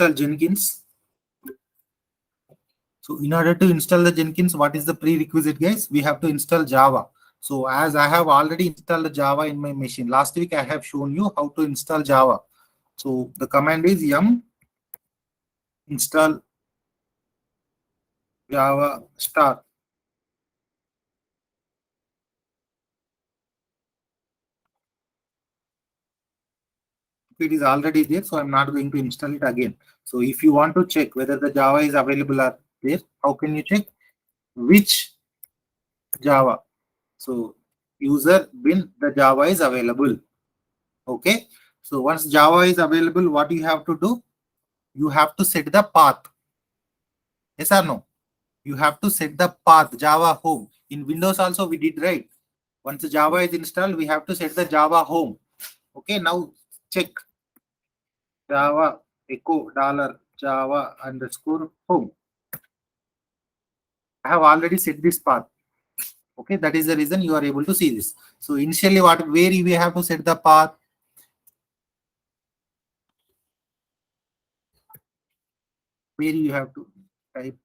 install Jenkins. So in order to install the Jenkins, what is the prerequisite, guys? We have to install Java. So as I have already installed Java in my machine, last week I have shown you how to install Java. So the command is yum install Java star. It is already there, so I'm not going to install it again. So if you want to check whether the Java is available or there, how can you check? Which Java? So user bin the Java is available. Okay. So once Java is available, what you have to do? You have to set the path. Yes or no? You have to set the path Java home. In Windows also we did, right? Once Java is installed, we have to set the Java home. Okay. Now check Java echo dollar Java underscore home. I have already set this path. Okay, that is the reason you are able to see this. So initially, where we have to set the path? Where you have to type.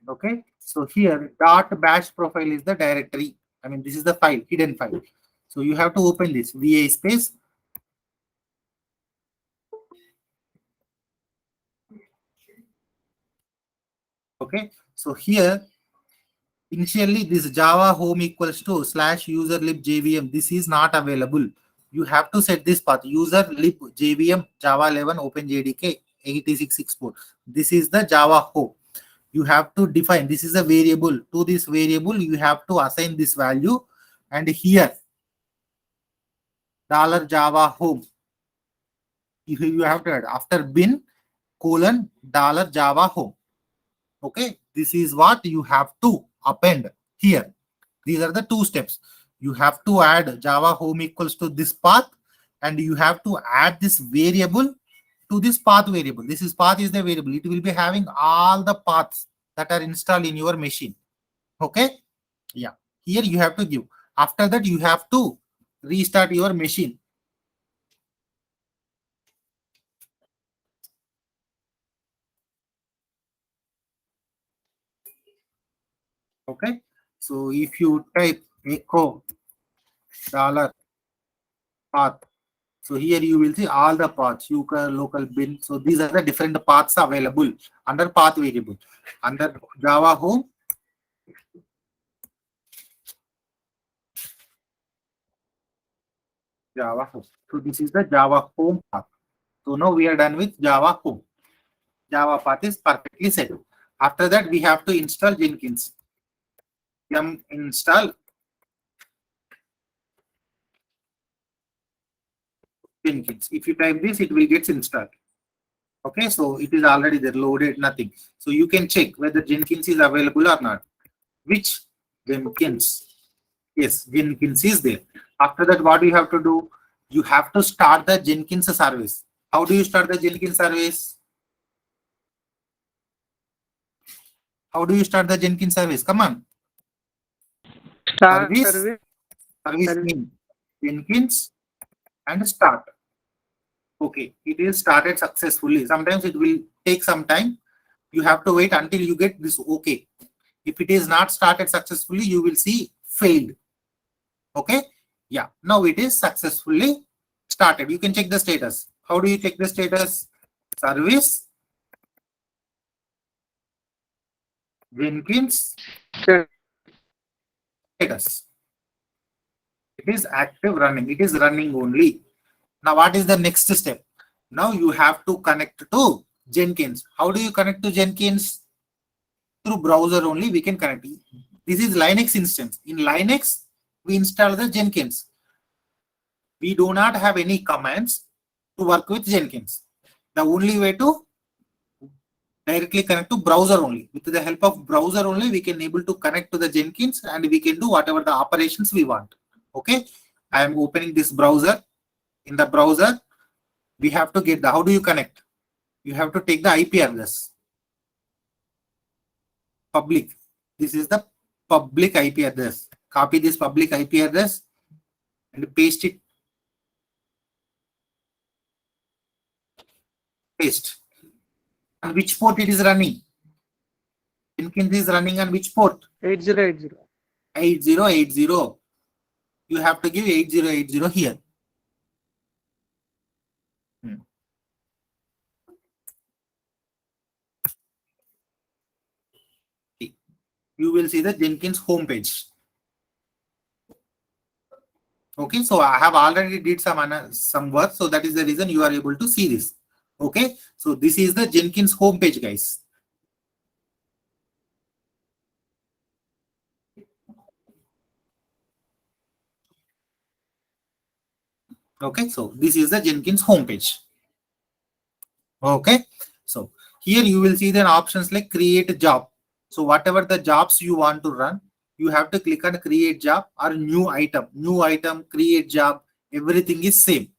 Okay, so here .bash profile is the directory. I mean, this is the file, hidden file. So you have to open this VA space. Okay, so here initially this Java home equals to /user lib jvm. This is not available. You have to set this path user lib jvm Java 11 OpenJDK 86 export. This is the Java home. You have to define, this is a variable. To this variable you have to assign this value, and here $Java home you have to add after bin : $Java home. Okay, this is what you have to append here. These are the two steps. You have to add Java home equals to this path, and you have to add this variable to this path variable. This is path is the variable. It will be having all the paths that are installed in your machine. Okay. Yeah. Here you have to give. After that, you have to restart your machine. Okay. So if you type echo $path, so here you will see all the paths, local bin. So these are the different paths available under path variable. Under Java home, Java home. So this is the Java home path. So now we are done with Java home. Java path is perfectly set. After that, we have to install Jenkins. Yum install Jenkins. If you type this, it will get installed. Okay, so it is already there, loaded, nothing. So you can check whether Jenkins is available or not. Which Jenkins? Yes, Jenkins is there. After that, what you have to do? You have to start the Jenkins service. How do you start the Jenkins service? How do you start the Jenkins service? Come on. Service name, Jenkins, and start. Okay, it is started successfully. Sometimes it will take some time. You have to wait until you get this okay. If it is not started successfully, you will see failed. Okay. Yeah. Now it is successfully started. You can check the status. How do you check the status? Service Jenkins status. It is active running. It is running only. Now what is the next step? Now you have to connect to Jenkins. How do you connect to Jenkins? Through browser only we can connect. This is Linux instance. In Linux, we install the Jenkins. We do not have any commands to work with Jenkins. The only way to directly connect to browser only. With the help of browser only, we can able to connect to the Jenkins, and we can do whatever the operations we want. Okay. I am opening this browser. In the browser, we have to get the, how do you connect? You have to take the IP address. Public. This is the public IP address. Copy this public IP address and paste it Paste. On which port it is running? Jenkins is running on which port? 8080. 8080. You have to give 8080 here. You will see the Jenkins homepage. Okay, so I have already did some work, so that is the reason you are able to see this. Okay, so this is the Jenkins homepage, guys. Okay, so this is the Jenkins homepage. Okay, so here you will see the options like create a job. So whatever the jobs you want to run, you have to click on create job or new item, create job, everything is same.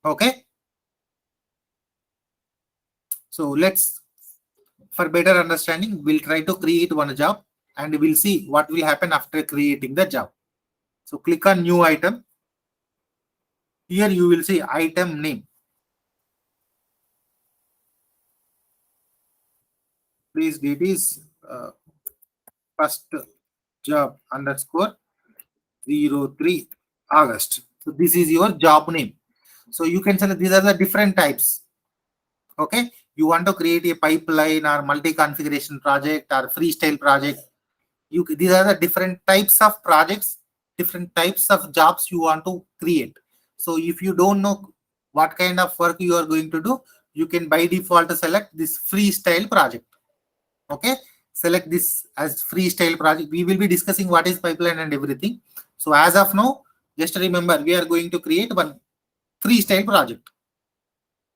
Okay, so let's, for better understanding, we'll try to create one job and we'll see what will happen after creating the job. So click on new item. Here you will see item name. Please date is first job underscore 03 August. So this is your job name. So you can select, these are the different types. Okay, you want to create a pipeline or multi-configuration project or freestyle project. These are the different types of projects, different types of jobs you want to create. So if you don't know what kind of work you are going to do, you can by default select this freestyle project. Okay, select this as freestyle project. We will be discussing what is pipeline and everything. So as of now, just remember we are going to create one freestyle project.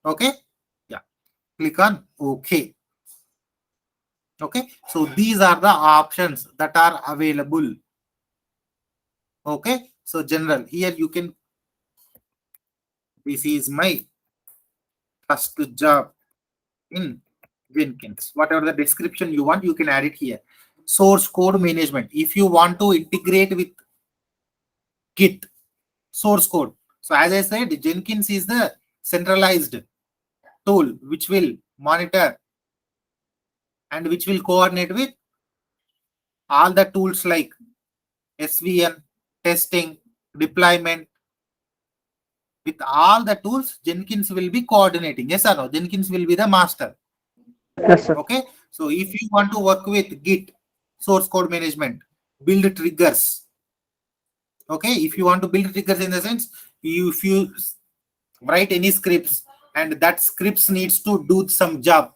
Okay, yeah, click on OK. Okay, so these are the options that are available. Okay, so general, here you can, this is my first job in Jenkins. Whatever the description you want, you can add it here. Source code management. If you want to integrate with Git, source code. So as I said, Jenkins is the centralized tool which will monitor and which will coordinate with all the tools like SVN, testing, deployment. With all the tools, Jenkins will be coordinating. Yes or no? Jenkins will be the master. Yes, sir. Okay. So if you want to work with Git, source code management, build triggers. Okay. If you want to build triggers in the sense, if you write any scripts and that scripts needs to do some job.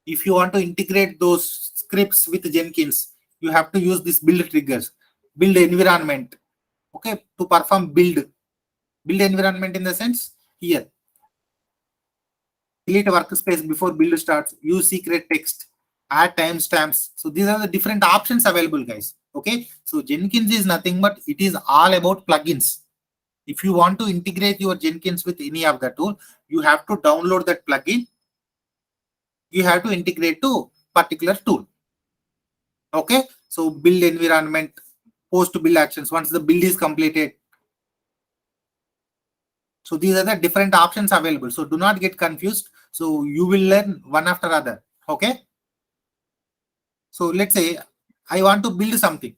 If you want to integrate those scripts with Jenkins, you have to use this build triggers, build environment. Okay. To perform build environment in the sense here. Delete workspace before build starts, use secret text, add timestamps. So these are the different options available, guys. Okay, so Jenkins is nothing but it is all about plugins. If you want to integrate your Jenkins with any of the tool, you have to download that plugin. You have to integrate to particular tool. Okay, so build environment, post build actions. Once the build is completed, so these are the different options available. So do not get confused. So you will learn one after other. Okay. So let's say I want to build something.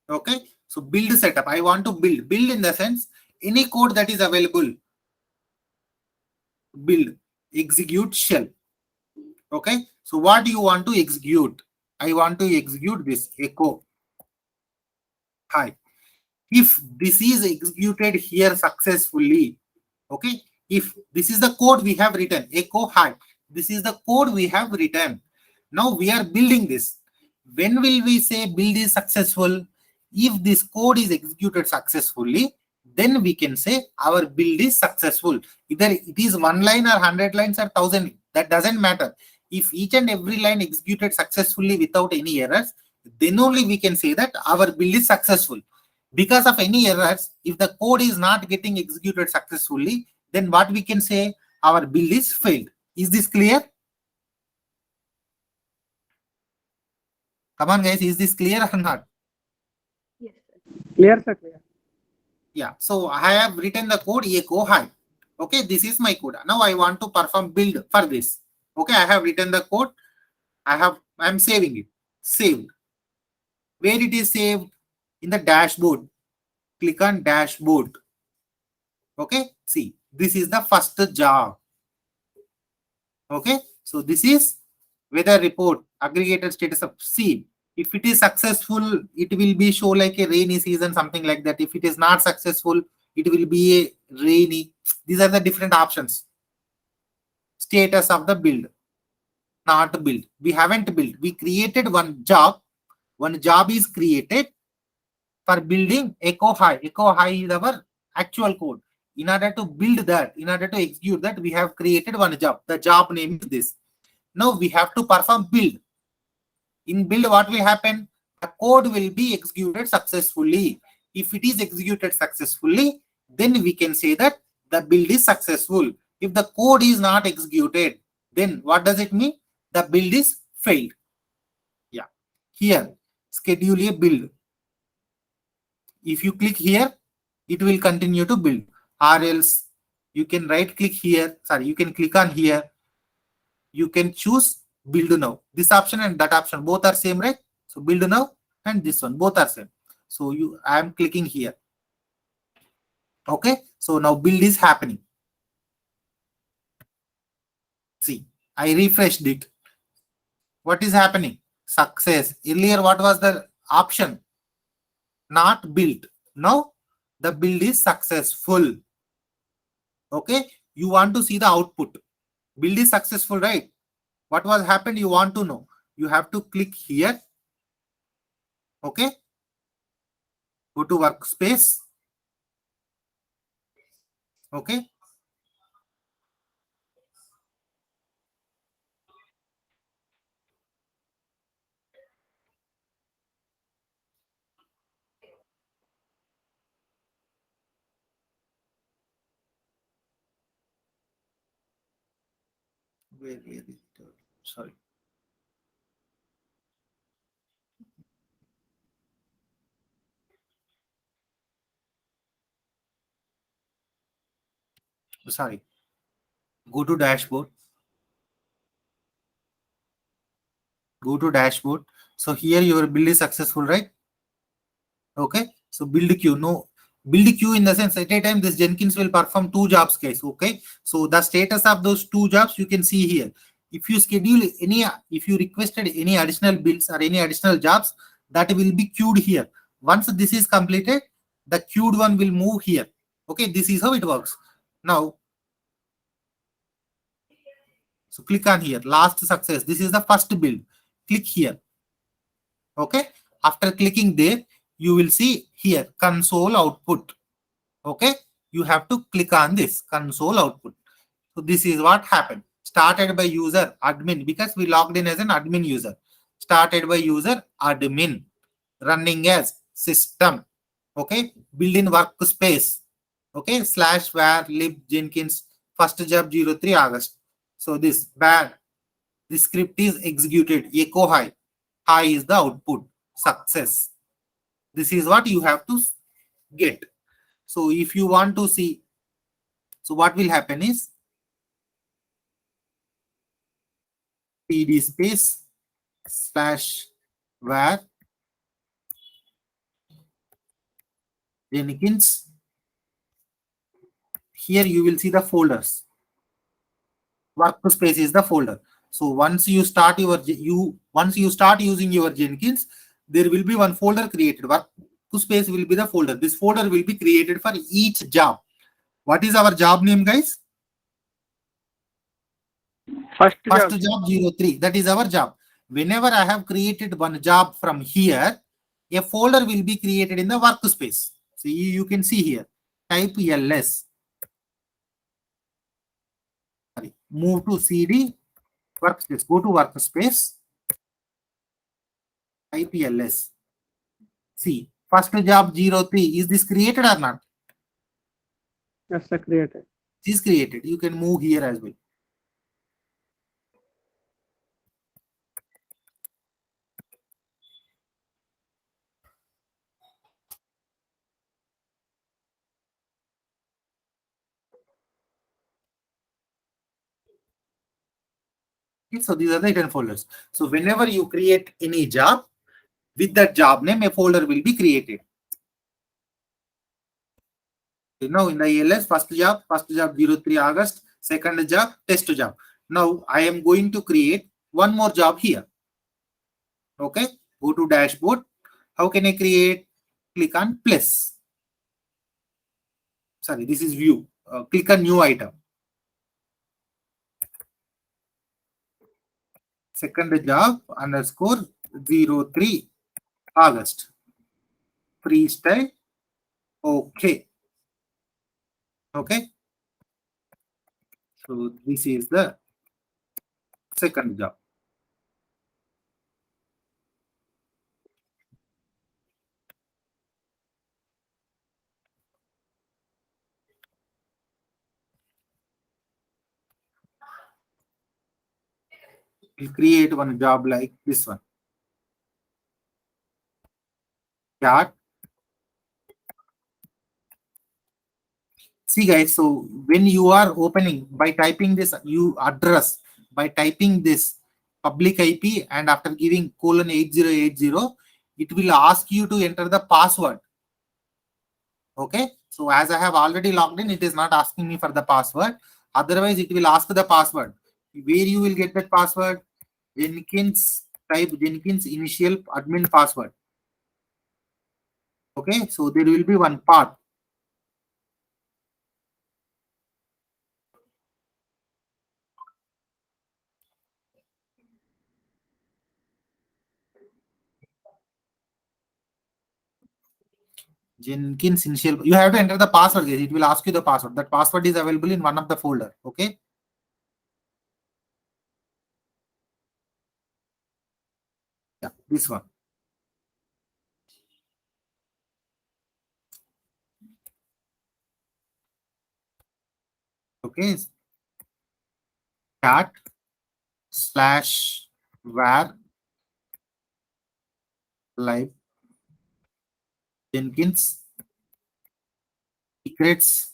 Okay. So build setup. I want to build in the sense any code that is available. Build, execute shell. Okay. So what do you want to execute? I want to execute this echo. Hi. If this is executed here successfully, okay, if this is the code we have written, echo hi, this is the code we have written. Now we are building this. When will we say build is successful? If this code is executed successfully, then we can say our build is successful. Either it is 1 line or 100 lines or 1000, that doesn't matter. If each and every line executed successfully without any errors, then only we can say that our build is successful. Because of any errors, if the code is not getting executed successfully, then what we can say, our build is failed. Is this clear? Come on guys, is this clear or not? Yes, sir. Clear, sir. Clear. Yeah, so I have written the code echo hi. Okay, this is my code. Now I want to perform build for this. Okay, I have written the code. I'm saving it. Saved. Where it is saved? In the dashboard. Click on dashboard. Okay, see, this is the first job. Okay, so this is weather report, aggregated status of sea. If it is successful, it will be show like a rainy season, something like that. If it is not successful, it will be a rainy. These are the different options. Status of the build, not build. We haven't built. We created one job. One job is created for building Echo High. Echo High is our actual code. In order to build that, in order to execute that, we have created one job. The job name is this. Now we have to perform build. In build, what will happen? The code will be executed successfully. If it is executed successfully, then we can say that the build is successful. If the code is not executed, then what does it mean? The build is failed. Yeah. Here, schedule a build. If you click here, it will continue to build. Or else you can right click here. Sorry, you can click on here. You can choose build now. This option and that option both are same, right? So build now and this one both are same. So I am clicking here. Okay, so now build is happening. See, I refreshed it. What is happening? Success. Earlier, what was the option? Not built. Now the build is successful. Okay, you want to see the output. Build is successful, right? What was happened? You want to know. You have to click here. Okay, go to workspace. Okay, where is it? Sorry. Sorry. Go to dashboard. Go to dashboard. So here your build is successful, right? Okay. So build queue. No, build queue in the sense at a time this Jenkins will perform two jobs, guys. Okay. So the status of those two jobs you can see here. If you schedule any, if you requested any additional builds or any additional jobs, that will be queued here. Once this is completed, the queued one will move here. Okay. This is how it works. Now, so click on here. Last success. This is the first build. Click here. Okay, after clicking there you will see here console output. Okay, you have to click on this console output. So this is what happened. Started by user admin, because we logged in as an admin user. Started by user admin, running as system. Okay, build in workspace. Okay, slash var lib Jenkins first job 03 August. So this bad, this script is executed. Echo high. High is the output. Success. This is what you have to get. So if you want to see, so what will happen is pd space slash var Jenkins. Here you will see the folders. Workspace is the folder. So once you start using your Jenkins, there will be one folder created. Workspace will be the folder. This folder will be created for each job. What is our job name, guys? First First job. job 03. That is our job. Whenever I have created one job from here, a folder will be created in the workspace. So you can see here. Type ls. Move to cd workspace. Go to workspace. Type ls. See, first job 03. Is this created or not? Yes, sir, created. This is created. You can move here as well. Okay, so these are the hidden folders. So whenever you create any job, with that job name, a folder will be created. Now in the ALS, first job 03 August, second job, test job. Now I am going to create one more job here. Okay, go to dashboard. How can I create? Click on plus. Sorry, this is view. Click on new item. Second job underscore 03 August. Freestyle. Okay. Okay. So this is the second job. We'll create one job like this one. Chart. See guys, so when you are opening by typing this you address, by typing this public IP and after giving colon 8080, it will ask you to enter the password. Okay, so as I have already logged in, it is not asking me for the password. Otherwise, it will ask the password. Where you will get that password? Jenkins, type Jenkins initial admin password. Okay, so there will be one path. Jenkins initial. You have to enter the password. Guys. It will ask you the password. That password is available in one of the folder. Okay. Yeah, this one. Okay. Chat slash var live Jenkins secrets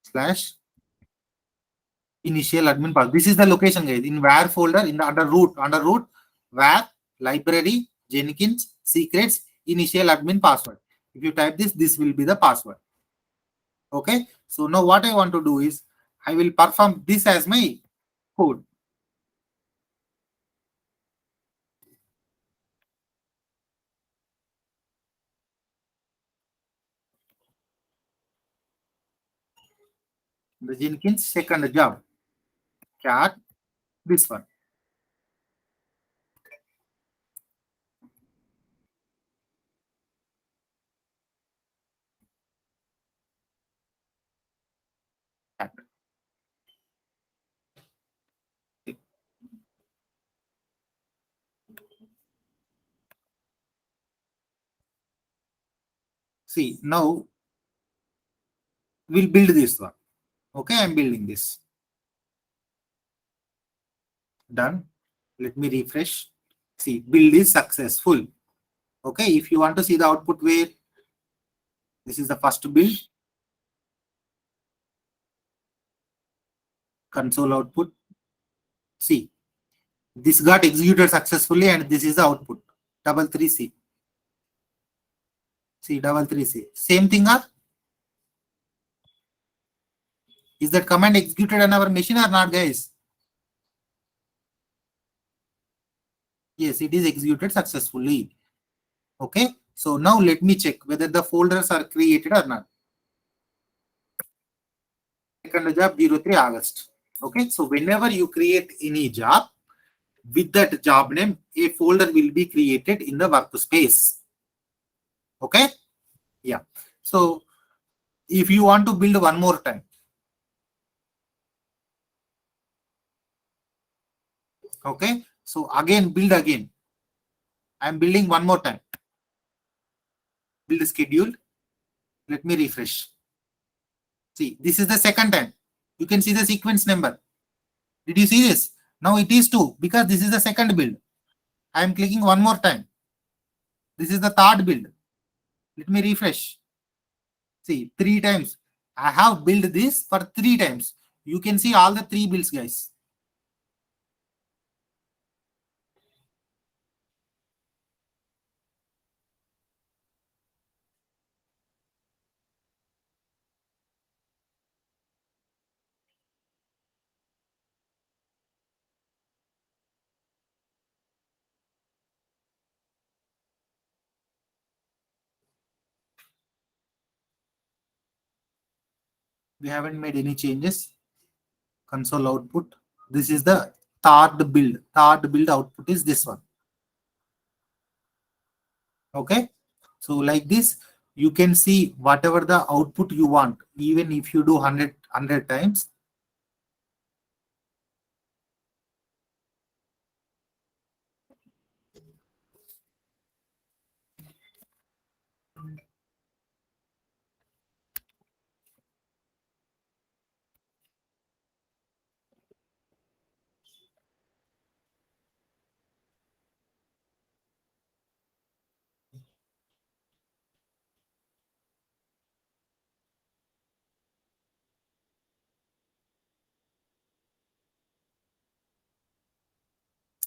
slash initial admin path. This is the location, guys. In var folder, in the under root, var library Jenkins secrets initial admin password. If you type this, this will be the password. Okay. So now what I want to do is I will perform this as my code. The Jenkins second job. Cat, this one. Cat. See, now we'll build this one. Okay, I'm building this. Done. Let me refresh. See, build is successful. Okay, if you want to see the output where this is the first build, console output. See, this got executed successfully and this is the output. 33C. See, 33C. Same thing or? Is that command executed on our machine or not, guys? Yes, it is executed successfully. Okay, so now let me check whether the folders are created or not. Second job 03 August. Okay, so whenever you create any job, with that job name, a folder will be created in the workspace. Okay, yeah. So if you want to build one more time, okay, so again build again. I am building one more time. Build scheduled. Let me refresh. See, this is the second time. You can see the sequence number. Did you see this? Now it is 2 because this is the second build. I am clicking one more time. This is the third build. Let me refresh. See, 3 times. I have built this for 3 times. You can see all the 3 builds, guys. We haven't made any changes. Console output. This is the third build. Third build output is this one. Okay. So like this, you can see whatever the output you want, even if you do 100 times.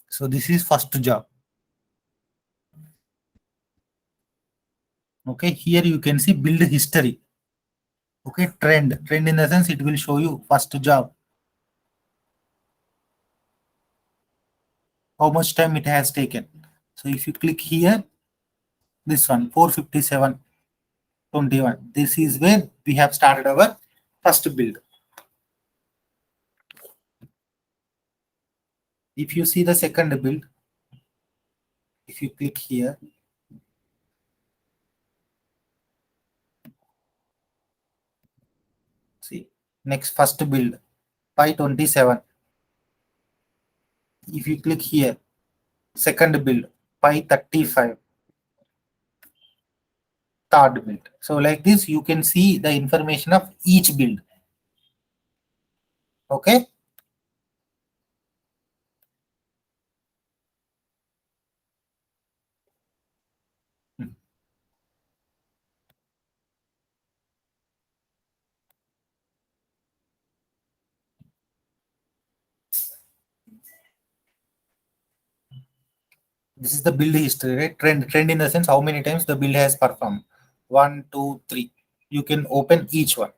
So this is first job. Okay, here you can see build history. Okay, trend in the sense it will show you first job, how much time it has taken. So if you click here, this one 457:21, this is where we have started our first build. If you see the second build, if you click here, see next first build 527. If you click here, second build 535, third build. So like this, you can see the information of each build. Okay. This is the build history, right? Trend in the sense how many times the build has performed. 1, 2, 3. You can open each one.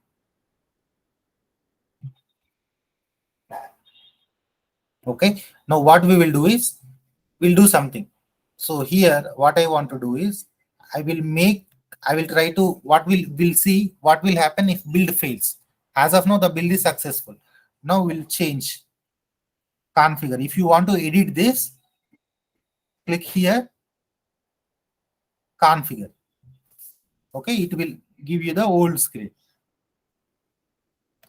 Okay. Now what we will do is we'll do something. So here what I want to do is I will try to we'll see what will happen if build fails. As of now the build is successful. Now we'll change configure. If you want to edit this, click here, configure. Okay, it will give you the old script.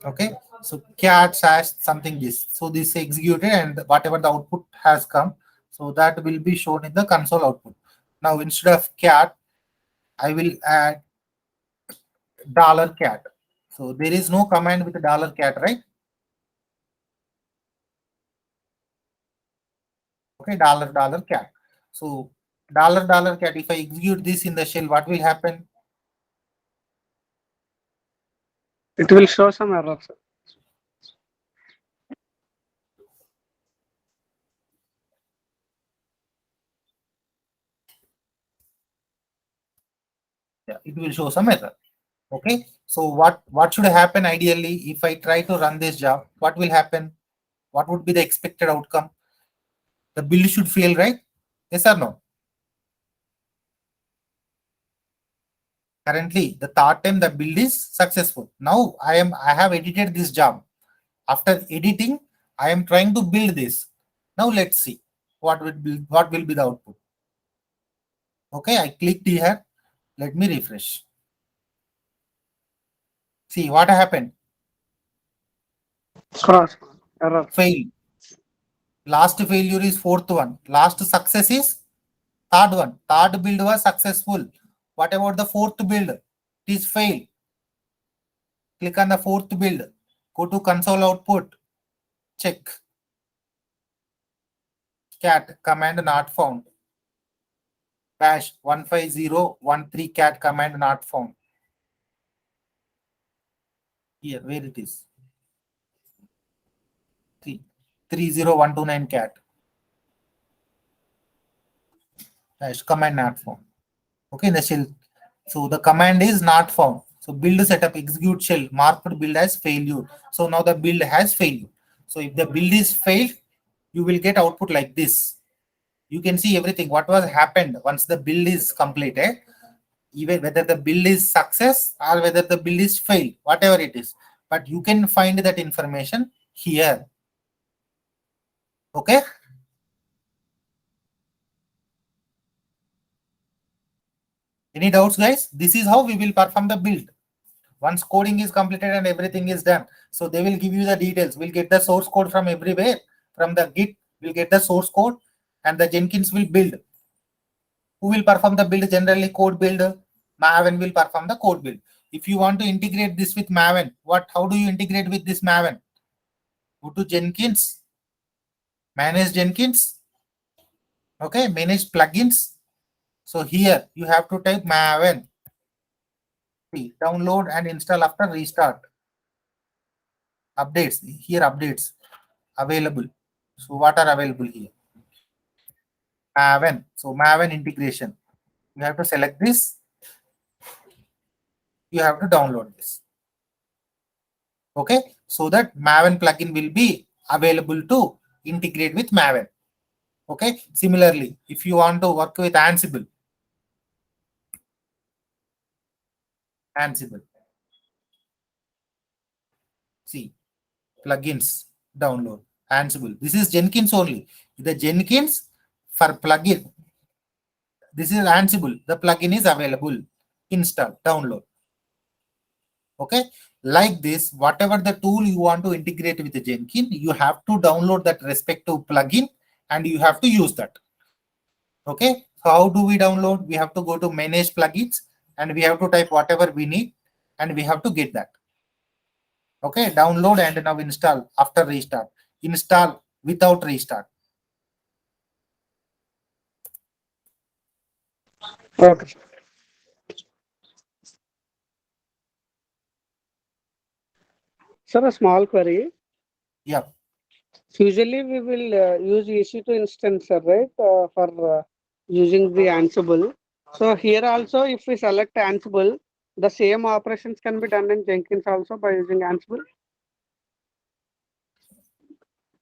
Okay, so cat sash something this. So this executed and whatever the output has come, so that will be shown in the console output. Now instead of cat, I will add $cat. So there is no command with $cat, right? Okay, $cat. So $cat, if I execute this in the shell, what will happen? It will show some errors. Yeah, it will show some error. Okay, so what should happen ideally if I try to run this job? What will happen? What would be the expected outcome? The build should fail, right? Yes or no? Currently, the third time the build is successful. Now I have edited this job. After editing, I am trying to build this. Now let's see what will be the output. Okay, I clicked here. Let me refresh. See what happened. Cross error. Fail. Last failure is fourth one. Last success is third one. Third build was successful. What about the fourth build? It is fail. Click on the fourth build. Go to console output. Check. Cat command not found. Bash 15013 cat command not found. Here, where it is? 30129 cat. Bash command not found. Okay, in the shell. So the command is not found. So build setup execute shell marked build as failure. So now the build has failure. So if the build is failed, you will get output like this. You can see everything what was happened once the build is completed, even whether the build is success or whether the build is failed, whatever it is. but you can find that information here. Okay. Any doubts, guys? This is how we will perform the build. Once coding is completed and everything is done, so they will give you the details. We'll get the source code from everywhere. From the Git, we'll get the source code, and the Jenkins will build. Who will perform the build? Generally, code builder. Maven will perform the code build. If you want to integrate this with Maven, how do you integrate with this Maven? Go to Jenkins, manage Jenkins. Okay, manage plugins. So here you have to type Maven. Download and install after restart. Updates here, updates available. So what are available here? Maven. So Maven integration. You have to select this. You have to download this. Okay, so that Maven plugin will be available to integrate with Maven. Okay, similarly, if you want to work with Ansible, see, plugins, download, Ansible. This is Jenkins only. The Jenkins for plugin. This is Ansible. The plugin is available. Install, download. Okay, like this, whatever the tool you want to integrate with the Jenkins, you have to download that respective plugin and you have to use that. Okay, so how do we download? We have to go to manage plugins and we have to type whatever we need and we have to get that. Okay, download and now install after restart. Install without restart. Okay. Sir, a small query. Yeah. Usually we will use EC2 instance, sir, right, for using the Ansible. So here also, if we select Ansible, the same operations can be done in Jenkins also by using Ansible.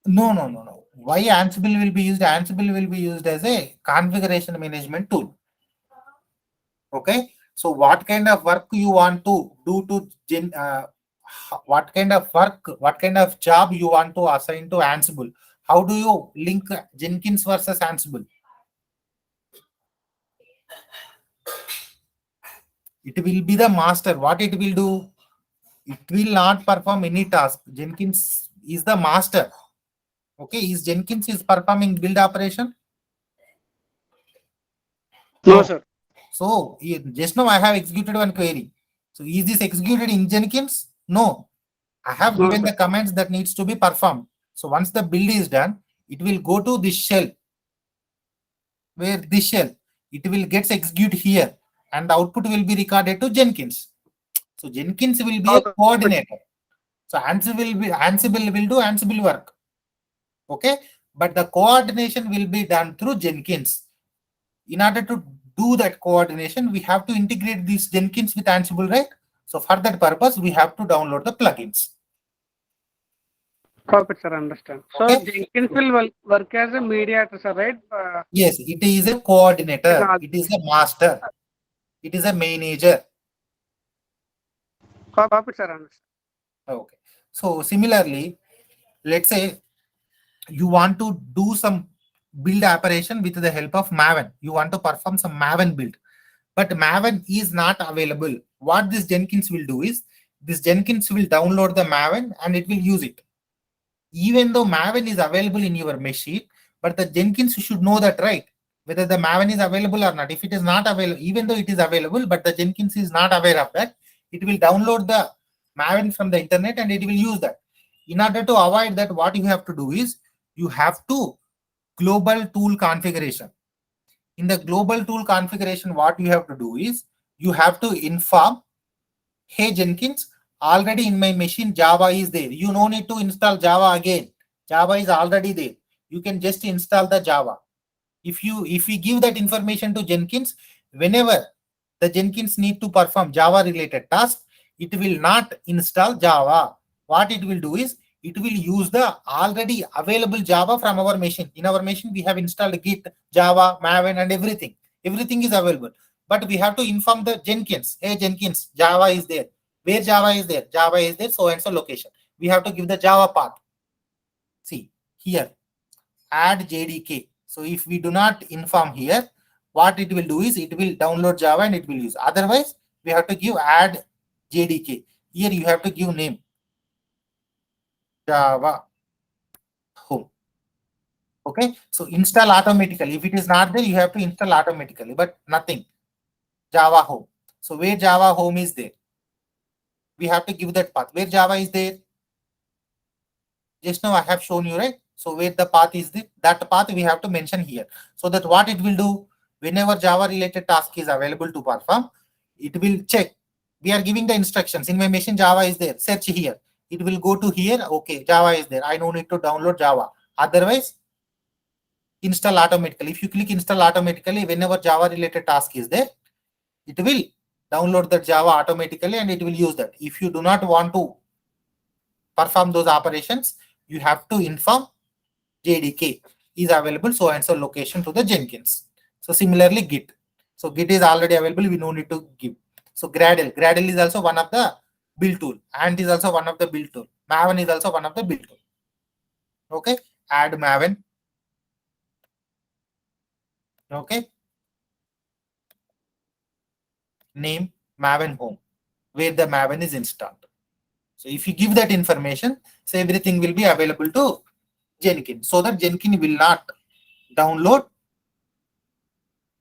No. Why Ansible will be used? Ansible will be used as a configuration management tool. Okay. So what kind of work you want to do to what kind of work, what kind of job you want to assign to Ansible? How do you link Jenkins versus Ansible? It will be the master. What it will do? It will not perform any task. Jenkins is the master. Okay, is Jenkins is performing build operation? No, sir. So just now I have executed one query. So is this executed in Jenkins? No. I have given the commands that needs to be performed. So once the build is done, it will go to this shell. Where this shell, it will get executed here and the output will be recorded to Jenkins. So Jenkins will be a coordinator. So Ansible will do Ansible work. Okay, but the coordination will be done through Jenkins. In order to do that coordination, we have to integrate these Jenkins with Ansible, right? So for that purpose, we have to download the plugins. Copy, sir, understand. Okay. So Jenkins will work as a mediator, sir, right? Yes, it is a coordinator. It is a master. It is a manager. Copy, sir, understand. Okay. So similarly, let's say you want to do some build operation with the help of Maven. You want to perform some Maven build, but Maven is not available. What this Jenkins will do is, this Jenkins will download the Maven and it will use it. Even though Maven is available in your machine, but the Jenkins should know that, right? Whether the Maven is available or not. If it is not available, even though it is available, but the Jenkins is not aware of that, it will download the Maven from the internet and it will use that. In order to avoid that, what you have to do is, you have to global tool configuration. In the global tool configuration, what you have to do is, you have to inform, hey Jenkins, already in my machine Java is there. You no need to install Java again. Java is already there. You can just install the Java. If we give that information to Jenkins, whenever the Jenkins need to perform Java related task, it will not install Java. What it will do is, it will use the already available Java from our machine. In our machine, we have installed Git, Java, Maven, and everything. Everything is available. But we have to inform the Jenkins, hey Jenkins, Java is there. Where Java is there? Java is there, so and so location. We have to give the Java path. See here, add JDK. So if we do not inform here, what it will do is it will download Java and it will use. Otherwise, we have to give add JDK. Here you have to give name Java home. Okay, so install automatically. If it is not there, you have to install automatically, but nothing. Java home. So where Java home is there, we have to give that path. Where Java is there, just now I have shown you, right? So where the path is there, that path we have to mention here. So that what it will do, whenever Java related task is available to perform, it will check. We are giving the instructions. In my machine, Java is there. Search here. It will go to here. Okay, Java is there. I don't need to download Java. Otherwise, install automatically. If you click install automatically, whenever Java related task is there, it will download the Java automatically and it will use that. If you do not want to perform those operations, you have to inform JDK is available so and so location to the Jenkins. So similarly Git. So Git is already available, we no need to give. So Gradle. Gradle is also one of the build tool. Ant is also one of the build tool. Maven is also one of the build tool. Okay, add Maven. Okay, name Maven home, where the Maven is installed. So if you give that information, so everything will be available to Jenkins, so that Jenkins will not download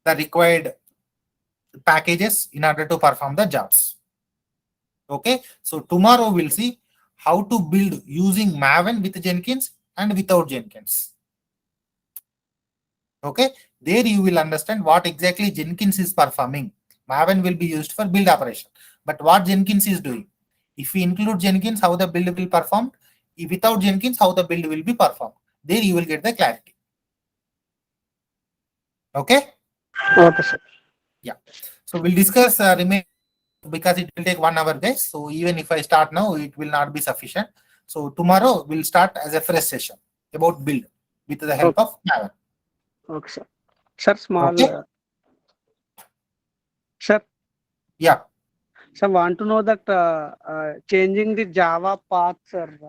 the required packages in order to perform the jobs. Okay, so tomorrow we'll see how to build using Maven with Jenkins and without Jenkins. Okay, there you will understand what exactly Jenkins is performing. Maven will be used for build operation, but what Jenkins is doing. If we include Jenkins, how the build will perform. If without Jenkins, how the build will be performed. There you will get the clarity. Okay. Okay, sir. Yeah. So we'll discuss remain because it will take 1 hour, guys. So even if I start now, it will not be sufficient. So tomorrow we'll start as a fresh session about build with the help of Maven. Okay, sir. Sir, small. Okay. Sir. Yeah. So I want to know that changing the Java path, sir.